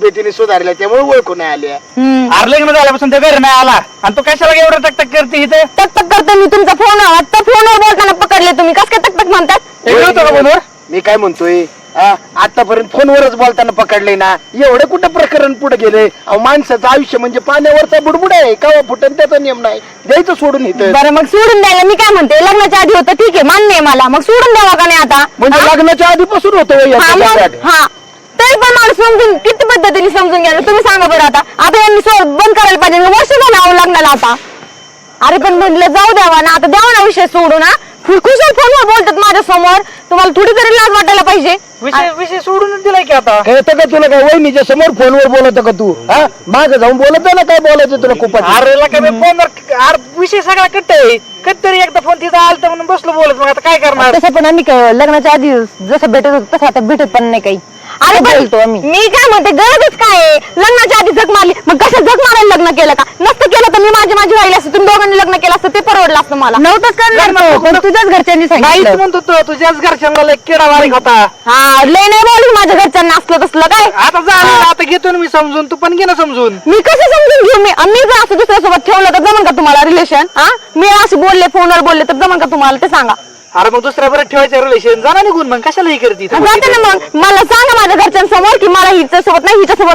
तब्येतीने सुधारल्या त्यामुळे ओळखून नाही आल्या. अरे लग्न झाल्यापासून ते घरी नाही आला आणि तू कशाला एवढं टकटक करते इथे? टकटक करते मी तुमचा फोन आता फोनवर बोलताना पकडले तुम्ही. कस काय टकटक म्हणतात? होतं का फोनवर? मी काय म्हणतोय आतापर्यंत फोनवरच बोलताना पकडले ना, एवढं कुठं प्रकरण पुढे गेले? माणसाचं आयुष्य म्हणजे पाण्यावरचा बुडबुड आहे, कावा फुटन त्याचा नियम नाही, द्यायचं सोडून इथं. बरं मग सोडून द्यायला मी काय म्हणते, लग्नाच्या आधी होतं ठीक आहे, मान्य आहे मला, मग सोडून द्यावा का नाही आता? म्हणजे लग्नाच्या आधीपासून होतं हा मग हा तरी पण मला समजून किती पद्धतीने समजून घ्या तुम्ही सांगा बरं. आता यांनी बंद करायला पाहिजे, वर्ष झालं लग्नाला आता. अरे पण म्हटलं जाऊ द्यावा ना, आता द्यावा ना विषय सोडून. खुशाल फोनवर बोलतात माझ्या समोर, तुम्हाला थोडी तरी लाज वाटायला पाहिजे. विषय सोडूनच दिलाय की आता. कळतं का तुला? काय वहिनीच्या समोर फोनवर बोलत का तू? माग जाऊन बोलत ना, काय बोलायचं तुला खूप? अरे का मी फोनवर विषय सगळा कट्ट आहे. कधीतरी एकदा फोन तिथं आलता म्हणून बसलो बोलत, मग आता काय करणार? तसं पण आम्ही लग्नाच्या आधी जसं भेटत होतो तसं आता भेटत पण नाही काही. अरे बोलतो आम्ही. मी काय म्हणते गरजच काय आहे? लग्नाच्या आधी झक मारली, मग कसं झक मारायला लग्न केलं का? नसतं केलं तर मी माझी राहिली असते, तुम्ही दोघांनी लग्न केलं असतं ते परवडलं असतं मला. नव्हतं करणार पण तुझ्याच घरच्यांनी नाहीच सांगितलं. म्हणतो तो, तुझ्याच घरच्यांना लय किडा बारीक होता. हा लय नाही बोलू माझ्या घरच्यांना असलं तसलं काय. आता झालं, आता घेतो ना मी समजून, तू पण घे ना समजून. मी कसं समजून घेऊ? मी जर असं दुसऱ्यासोबत ठेवलं तर जमन का तुम्हाला रिलेशन? मी असे बोलले फोनवर बोलले तर जमन का तुम्हाला ते सांगा. अरे मग दुसऱ्या बरं ठेवायचं रिलेशन, जाणार निघून, मग कशाला हे करते? जाते ना मग. मला सांगा माझ्या घरच्यांसमोर की मला हिच्यासोबत नाही हिच्यासोबत